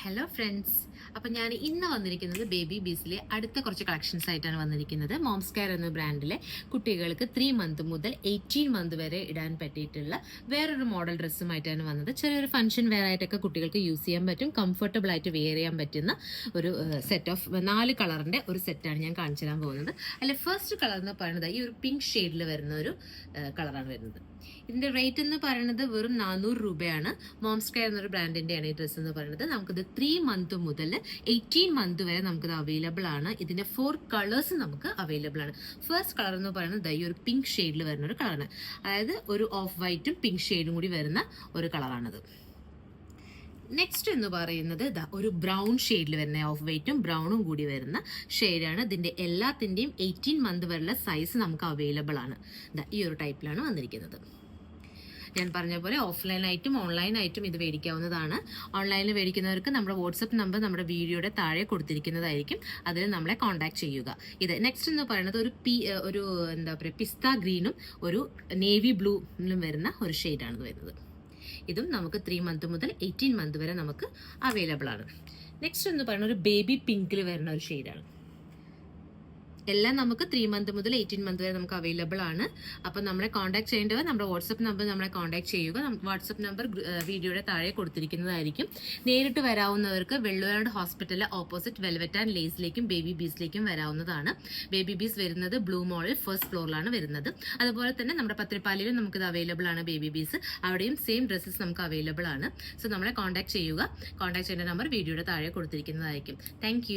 Hello friends, അപ്പം ഞാൻ ഇന്ന് വന്നിരിക്കുന്നത് ബേബി ബീസിലെ അടുത്ത കുറച്ച് കളക്ഷൻസ് ആയിട്ടാണ് വന്നിരിക്കുന്നത്. മോംസ് കെയർ എന്ന ബ്രാൻഡിലെ കുട്ടികൾക്ക് 3 മന്ത് മുതൽ 18 മന്ത് വരെ ഇടാൻ പറ്റിയിട്ടുള്ള വേറൊരു മോഡൽ ഡ്രസ്സുമായിട്ടാണ് വന്നത്. ചെറിയൊരു ഫംഗ്ഷൻ വെയർ ആയിട്ടൊക്കെ കുട്ടികൾക്ക് യൂസ് ചെയ്യാൻ പറ്റും, കംഫർട്ടബിൾ ആയിട്ട് വെയർ ചെയ്യാൻ പറ്റുന്ന ഒരു സെറ്റ് ഓഫ് 4 കളറിൻ്റെ ഒരു സെറ്റാണ് ഞാൻ കാണിച്ചു തരാൻ പോകുന്നത്. അതിൽ ഫസ്റ്റ് കളർ എന്ന് പറയുന്നത് ഈ ഒരു പിങ്ക് ഷെയ്ഡിൽ വരുന്ന ഒരു കളറാണ് വരുന്നത്. ഇതിൻ്റെ റേറ്റ് എന്ന് പറയുന്നത് വെറും 400 രൂപയാണ്. മോംസ് കെയർ എന്നൊരു ബ്രാൻഡിൻ്റെയാണ് ഈ ഡ്രസ്സ് എന്ന് പറയുന്നത്. നമുക്കിത് 3 മന്ത് മുതൽ 18 മന്ത് വരെ നമുക്കിത് അവൈലബിൾ ആണ്. ഇതിൻ്റെ 4 കളേഴ്സ് നമുക്ക് അവൈലബിൾ ആണ്. ഫസ്റ്റ് കളർ എന്ന് പറയുന്നത് ഈ ഒരു പിങ്ക് ഷെയ്ഡിൽ വരുന്ന ഒരു കളറാണ്. അതായത് ഒരു ഓഫ് വൈറ്റും പിങ്ക് ഷെയ്ഡും കൂടി വരുന്ന ഒരു കളറാണിത്. നെക്സ്റ്റ് എന്ന് പറയുന്നത് ഒരു ബ്രൗൺ ഷെയ്ഡിൽ വരുന്ന ഓഫ് വൈറ്റും ബ്രൗണും കൂടി വരുന്ന ഷെയ്ഡാണ്. ഇതിൻ്റെ എല്ലാത്തിൻ്റെയും 18 മന്ത് വരെയുള്ള സൈസ് നമുക്ക് അവൈലബിൾ ആണ്. ഈ ഒരു ടൈപ്പിലാണ് വന്നിരിക്കുന്നത്. ഞാൻ പറഞ്ഞ പോലെ ഓഫ്ലൈനായിട്ടും ഓൺലൈനായിട്ടും ഇത് മേടിക്കാവുന്നതാണ്. ഓൺലൈനിൽ മേടിക്കുന്നവർക്ക് നമ്മുടെ വാട്സപ്പ് നമ്പർ നമ്മുടെ വീഡിയോയുടെ താഴെ കൊടുത്തിരിക്കുന്നതായിരിക്കും. അതിൽ നമ്മളെ കോൺടാക്ട് ചെയ്യുക. ഇത് നെക്സ്റ്റ് എന്ന് പറയുന്നത് ഒരു എന്താ പറയുക പിസ്ത ഗ്രീനും ഒരു നേവി ബ്ലൂയിലും വരുന്ന ഒരു ഷെയ്ഡാണ് വരുന്നത്. ഇതും നമുക്ക് 3 മന്ത് മുതൽ 18 മന്ത് വരെ നമുക്ക് അവൈലബിൾ ആണ്. നെക്സ്റ്റ് എന്ന് പറയുന്നത് ഒരു ബേബി പിങ്കിൽ വരുന്ന ഒരു ഷെയ്ഡാണ്. എല്ലാം നമുക്ക് 3 മന്ത് മുതൽ 18 മന്ത് വരെ നമുക്ക് അവൈലബിൾ ആണ്. അപ്പം നമ്മളെ കോൺടാക്ട് ചെയ്യേണ്ടവർ നമ്മുടെ വാട്സപ്പ് നമ്പർ നമ്മളെ കോൺടാക്ട് ചെയ്യുക. വാട്സപ്പ് നമ്പർ വീഡിയോയുടെ താഴെ കൊടുത്തിരിക്കുന്നതായിരിക്കും. നേരിട്ട് വരാവുന്നവർക്ക് വെള്ളുവനാട് ഹോസ്പിറ്റലിലെ ഓപ്പോസിറ്റ് വെൽവെറ്റ് ആൻഡ് ലേസിലേക്കും ബേബി ബീസിലേക്കും വരാവുന്നതാണ്. ബേബി ബീസ് വരുന്നത് ബ്ലൂ മോളിൽ ഫസ്റ്റ് ഫ്ലോറിലാണ് വരുന്നത്. അതുപോലെ തന്നെ നമ്മുടെ പത്രിപ്പാലിലും നമുക്കിത് അവൈലബിൾ ആണ് ബേബി ബീസ്. അവിടെയും സെയിം ഡ്രസ്സസ് നമുക്ക് അവൈലബിൾ ആണ്. സോ നമ്മളെ കോൺടാക്ട് ചെയ്യുക. കോൺടാക്ട് ചെയ്യേണ്ട നമ്പർ വീഡിയോയുടെ താഴെ കൊടുത്തിരിക്കുന്നതായിരിക്കും. താങ്ക്